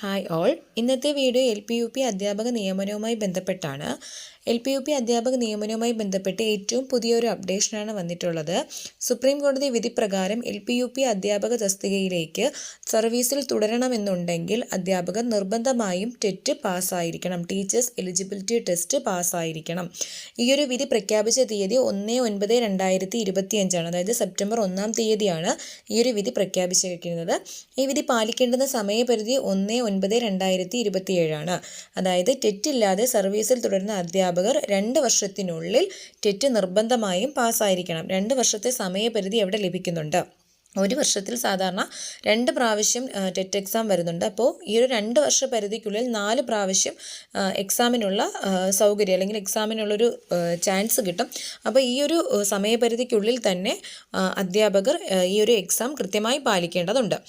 Hi all, ഇന്നത്തെ video LP-UP അധ്യാപക നിയമനവുമായി ബന്ധപ്പെട്ടാണ്. LP-UP അധ്യാപക നിയമനവുമായി ബന്ധപ്പെട്ട് ഏറ്റവും പുതിയൊരു അപ്ഡേഷനാണ് വന്നിട്ടുള്ളത്. സുപ്രീം കോടതി വിധി പ്രകാരം LP-UP അധ്യാപക തസ്തികയിലേക്ക് സർവീസിൽ തുടരണമെന്നുണ്ടെങ്കിൽ അധ്യാപകർ നിർബന്ധമായും ടെറ്റ് പാസ്സായിരിക്കണം, ടീച്ചേഴ്സ് എലിജിബിലിറ്റി ടെസ്റ്റ് പാസ്സായിരിക്കണം. ഈയൊരു വിധി പ്രഖ്യാപിച്ച തീയതി 1/9/2025, അതായത് സെപ്റ്റംബർ 1-ാം തീയതിയാണ് ഈയൊരു വിധി പ്രഖ്യാപിച്ചിരിക്കുന്നത്. ഈ വിധി പാലിക്കേണ്ടുന്ന സമയപരിധി 1/9/2027, അതായത് ടെറ്റ് ഇല്ലാതെ സർവീസിൽ തുടരുന്ന അധ്യാപകർ 2 വർഷത്തിനുള്ളിൽ ടെറ്റ് നിർബന്ധമായും പാസ്സായിരിക്കണം. 2 വർഷത്തെ സമയപരിധി എവിടെ ലഭിക്കുന്നുണ്ട്. ഒരു വർഷത്തിൽ സാധാരണ 2 പ്രാവശ്യം ടെറ്റ് എക്സാം വരുന്നുണ്ട്. അപ്പോൾ ഈ ഒരു 2 വർഷ പരിധിക്കുള്ളിൽ 4 പ്രാവശ്യം എക്സാമിനുള്ള സൗകര്യം അല്ലെങ്കിൽ എക്സാമിനുള്ളൊരു ചാൻസ് കിട്ടും. അപ്പോൾ ഈ ഒരു സമയപരിധിക്കുള്ളിൽ തന്നെ അധ്യാപകർ ഈ ഒരു എക്സാം കൃത്യമായി പാലിക്കേണ്ടതുണ്ട്.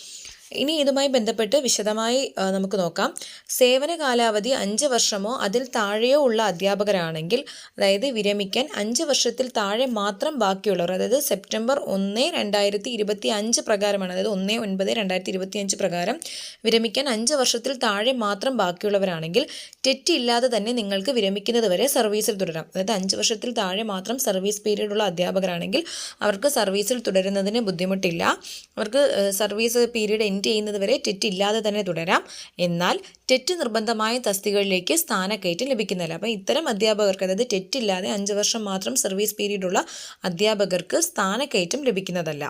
ഇനി ഇതുമായി ബന്ധപ്പെട്ട് വിശദമായി നമുക്ക് നോക്കാം. സേവന കാലാവധി 5 വർഷമോ അതിൽ താഴെയോ ഉള്ള അധ്യാപകരാണെങ്കിൽ, അതായത് വിരമിക്കാൻ 5 വർഷത്തിൽ താഴെ മാത്രം ബാക്കിയുള്ളവർ, അതായത് സെപ്റ്റംബർ 1/2025 പ്രകാരമാണ്, അതായത് 1/9/2025 പ്രകാരം വിരമിക്കാൻ 5 വർഷത്തിൽ താഴെ മാത്രം ബാക്കിയുള്ളവരാണെങ്കിൽ ടെറ്റ് ഇല്ലാതെ തന്നെ നിങ്ങൾക്ക് വിരമിക്കുന്നത് വരെ സർവീസിൽ തുടരാം. അതായത് 5 വർഷത്തിൽ താഴെ മാത്രം സർവീസ് പീരീഡ് ഉള്ള അധ്യാപകരാണെങ്കിൽ അവർക്ക് സർവീസിൽ തുടരുന്നതിന് ബുദ്ധിമുട്ടില്ല. അവർക്ക് സർവീസ് പീരീഡ് ചെയ്യുന്നത് വരെ ടെറ്റ് ഇല്ലാതെ തന്നെ തുടരാം. എന്നാൽ ടെറ്റ് നിർബന്ധമായ തസ്തികകളിലേക്ക് സ്ഥാനക്കയറ്റം ലഭിക്കുന്നില്ല. അപ്പോൾ ഇത്തരം അധ്യാപകർക്ക്, അതായത് ടെറ്റ് ഇല്ലാതെ 5 വർഷം മാത്രം സർവീസ് പീരീഡുള്ള അധ്യാപകർക്ക് സ്ഥാനക്കയറ്റം ലഭിക്കുന്നതല്ല.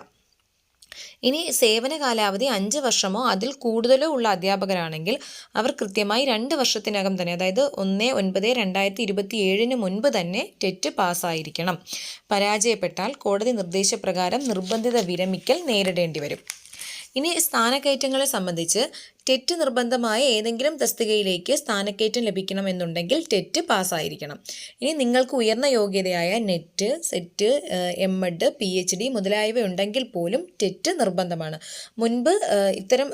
ഇനി സേവന കാലാവധി 5 വർഷമോ അതിൽ കൂടുതലോ ഉള്ള അധ്യാപകരാണെങ്കിൽ അവർ കൃത്യമായി 2 വർഷത്തിനകം തന്നെ, അതായത് 1/9/2027 മുൻപ് തന്നെ ടെറ്റ് പാസ്സായിരിക്കണം. പരാജയപ്പെട്ടാൽ കോടതി നിർദ്ദേശപ്രകാരം നിർബന്ധിത വിരമിക്കൽ നേരിടേണ്ടി വരും. ഇനി സ്ഥാനക്കയറ്റങ്ങളെ സംബന്ധിച്ച് ടെറ്റ് നിർബന്ധമായ ഏതെങ്കിലും തസ്തികയിലേക്ക് സ്ഥാനക്കയറ്റം ലഭിക്കണമെന്നുണ്ടെങ്കിൽ ടെറ്റ് പാസ്സായിരിക്കണം. ഇനി നിങ്ങൾക്ക് ഉയർന്ന യോഗ്യതയായ നെറ്റ്, സെറ്റ്, MEd, PhD മുതലായവ ഉണ്ടെങ്കിൽ പോലും ടെറ്റ് നിർബന്ധമാണ്. മുൻപ് ഇത്തരം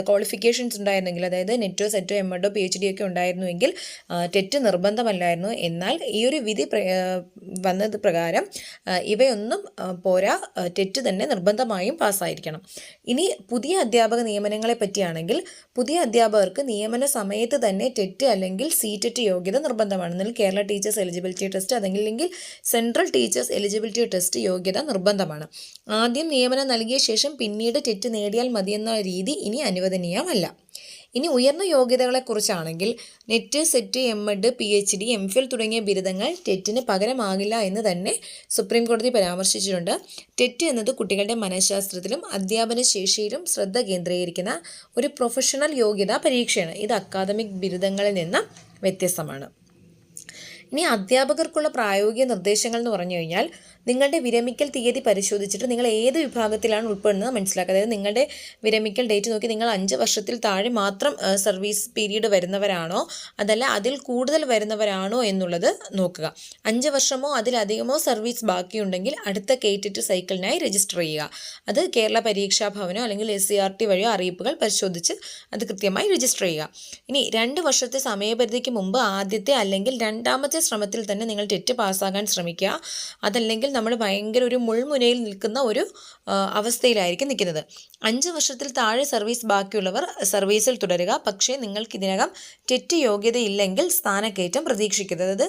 ക്വാളിഫിക്കേഷൻസ് ഉണ്ടായിരുന്നെങ്കിൽ, അതായത് നെറ്റോ, സെറ്റോ, MEd, PhD ഒക്കെ ഉണ്ടായിരുന്നുവെങ്കിൽ ടെറ്റ് നിർബന്ധമല്ലായിരുന്നു. എന്നാൽ ഈ ഒരു വിധി വന്നത് പ്രകാരം ഇവയൊന്നും പോരാ, ടെറ്റ് തന്നെ നിർബന്ധമായും പാസ്സായിരിക്കണം. ഇനി പുതിയ അധ്യാപക നിയമനങ്ങളെ പറ്റിയാണെങ്കിൽ, പുതിയ അധ്യാപകർക്ക് നിയമന സമയത്ത് തന്നെ ടെറ്റ് അല്ലെങ്കിൽ CTET യോഗ്യത നിർബന്ധമാണ്. എന്നാൽ കേരള ടീച്ചേഴ്സ് എലിജിബിലിറ്റി ടെസ്റ്റ് അല്ലെങ്കിൽ സെൻട്രൽ ടീച്ചേഴ്സ് എലിജിബിലിറ്റി ടെസ്റ്റ് യോഗ്യത നിർബന്ധമാണ്. ആദ്യം നിയമനം നൽകിയ ശേഷം പിന്നീട് ടെറ്റ് നേടിയാൽ മതിയെന്ന രീതി ഇനി അനുവദനീയമല്ല. ഇനി ഉയർന്ന യോഗ്യതകളെക്കുറിച്ചാണെങ്കിൽ NET, SET, MEd, PhD, MPhil തുടങ്ങിയ ബിരുദങ്ങൾ ടെറ്റിന് പകരമാകില്ല എന്ന് തന്നെ സുപ്രീം കോടതി പരാമർശിച്ചിട്ടുണ്ട്. ടെറ്റ് എന്നത് കുട്ടികളുടെ മനഃശാസ്ത്രത്തിലും അധ്യാപന ശേഷിയിലും ശ്രദ്ധ കേന്ദ്രീകരിക്കുന്ന ഒരു പ്രൊഫഷണൽ യോഗ്യതാ പരീക്ഷയാണ്. ഇത് അക്കാദമിക് ബിരുദങ്ങളിൽ നിന്ന് വ്യത്യസ്തമാണ്. ഇനി അധ്യാപകർക്കുള്ള പ്രായോഗിക നിർദ്ദേശങ്ങൾ എന്ന് പറഞ്ഞു കഴിഞ്ഞാൽ, നിങ്ങളുടെ വിരമിക്കൽ തീയതി പരിശോധിച്ചിട്ട് നിങ്ങൾ ഏത് വിഭാഗത്തിലാണ് ഉൾപ്പെടുന്നത് മനസ്സിലാക്കുക. അതായത് നിങ്ങളുടെ വിരമിക്കൽ ഡേറ്റ് നോക്കി നിങ്ങൾ 5 വർഷത്തിൽ താഴെ മാത്രം സർവീസ് പീരീഡ് വരുന്നവരാണോ അതല്ല അതിൽ കൂടുതൽ വരുന്നവരാണോ എന്നുള്ളത് നോക്കുക. 5 വർഷമോ അതിലധികമോ സർവീസ് ബാക്കിയുണ്ടെങ്കിൽ അടുത്ത KTET സൈക്കിളിനായി രജിസ്റ്റർ ചെയ്യുക. അത് കേരള പരീക്ഷാ ഭവനോ അല്ലെങ്കിൽ SCRT വഴിയോ അറിയിപ്പുകൾ പരിശോധിച്ച് അത് കൃത്യമായി രജിസ്റ്റർ ചെയ്യുക. ഇനി 2 വർഷത്തെ സമയപരിധിക്ക് മുമ്പ് ആദ്യത്തെ അല്ലെങ്കിൽ രണ്ടാമത്തെ ശ്രമത്തിൽ തന്നെ നിങ്ങൾ ടെറ്റ് പാസ്സാകാൻ ശ്രമിക്കുക. അതല്ലെങ്കിൽ നമ്മൾ ഭയങ്കര ഒരു മുൾമുനയിൽ നിൽക്കുന്ന ഒരു അവസ്ഥയിലായിരിക്കും നിൽക്കുന്നത്. 5 വർഷത്തിൽ താഴെ സർവീസ് ബാക്കിയുള്ളവർ സർവീസിൽ തുടരുക. പക്ഷേ നിങ്ങൾക്ക് ഇതിനകം ടെറ്റ് യോഗ്യതയില്ലെങ്കിൽ സ്ഥാനക്കയറ്റം പ്രതീക്ഷിക്കരുത്.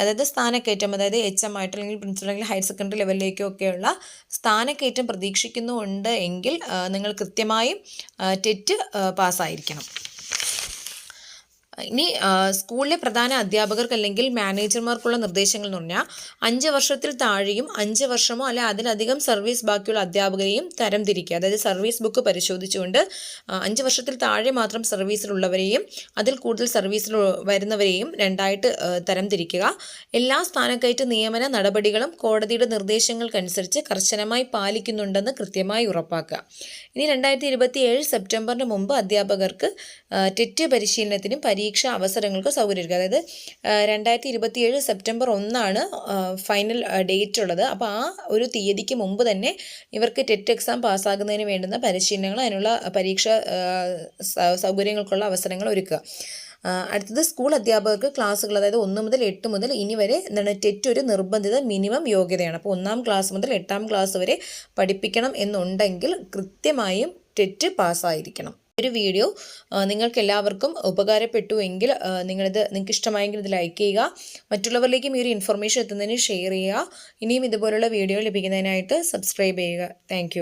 അതായത് സ്ഥാനക്കയറ്റം, അതായത് HM ആയിട്ട് അല്ലെങ്കിൽ പ്രിൻസിപ്പൽ അല്ലെങ്കിൽ ഹയർ സെക്കൻഡറി ലെവലിലേക്കൊക്കെയുള്ള സ്ഥാനക്കയറ്റം പ്രതീക്ഷിക്കുന്നുണ്ട് എങ്കിൽ നിങ്ങൾ കൃത്യമായും ടെറ്റ് പാസ്സായിരിക്കണം. ഇനി സ്കൂളിലെ പ്രധാന അധ്യാപകർക്ക് അല്ലെങ്കിൽ മാനേജർമാർക്കുള്ള നിർദ്ദേശങ്ങൾ എന്ന് പറഞ്ഞാൽ, 5 വർഷത്തിൽ താഴെയും 5 വർഷമോ അല്ലെ അതിലധികം സർവീസ് ബാക്കിയുള്ള അധ്യാപകരെയും തരംതിരിക്കുക. അതായത് സർവീസ് ബുക്ക് പരിശോധിച്ചുകൊണ്ട് 5 വർഷത്തിൽ താഴെ മാത്രം സർവീസിലുള്ളവരെയും അതിൽ കൂടുതൽ സർവീസിൽ വരുന്നവരെയും രണ്ടായിട്ട് തരംതിരിക്കുക. എല്ലാ സ്ഥാനക്കയറ്റ നിയമന നടപടികളും കോടതിയുടെ നിർദ്ദേശങ്ങൾക്കനുസരിച്ച് കർശനമായി പാലിക്കുന്നുണ്ടെന്ന് കൃത്യമായി ഉറപ്പാക്കുക. ഇനി 2027 സെപ്റ്റംബറിന് മുമ്പ് അധ്യാപകർക്ക് ടെറ്റ് പരിശീലനത്തിനും പരീക്ഷാ അവസരങ്ങൾക്ക് സൗകര്യമൊരുക്കുക. അതായത് 2027 സെപ്റ്റംബർ 1 ഫൈനൽ ഡേറ്റ് ഉള്ളത്. അപ്പോൾ ആ ഒരു തീയതിക്ക് മുമ്പ് തന്നെ ഇവർക്ക് ടെറ്റ് എക്സാം പാസ്സാകുന്നതിന് വേണ്ടുന്ന പരിശീലനങ്ങൾ, അതിനുള്ള പരീക്ഷാ സൗകര്യങ്ങൾക്കുള്ള അവസരങ്ങൾ ഒരുക്കുക. അടുത്തത് സ്കൂൾ അധ്യാപകർക്ക് ക്ലാസ്സുകൾ, അതായത് 1 മുതൽ 8 മുതൽ ഇനി വരെ ടെറ്റ് ഒരു നിർബന്ധിത മിനിമം യോഗ്യതയാണ്. അപ്പോൾ 1-ാം ക്ലാസ് മുതൽ 8-ാം ക്ലാസ് വരെ പഠിപ്പിക്കണം എന്നുണ്ടെങ്കിൽ കൃത്യമായും ടെറ്റ് പാസ്സായിരിക്കണം. ഒരു വീഡിയോ നിങ്ങൾക്ക് എല്ലാവർക്കും ഉപകാരപ്പെട്ടു എങ്കിൽ നിങ്ങൾക്ക് ഇഷ്ടമായെങ്കിൽ ഇത് ലൈക്ക് ചെയ്യുക, മറ്റുള്ളവരിലേക്കും ഈ ഒരു ഇൻഫർമേഷൻ എത്തുന്നതിന് ഷെയർ ചെയ്യുക. ഇനിയും ഇതുപോലുള്ള വീഡിയോ ലഭിക്കുന്നതിനായിട്ട് സബ്സ്ക്രൈബ് ചെയ്യുക. താങ്ക്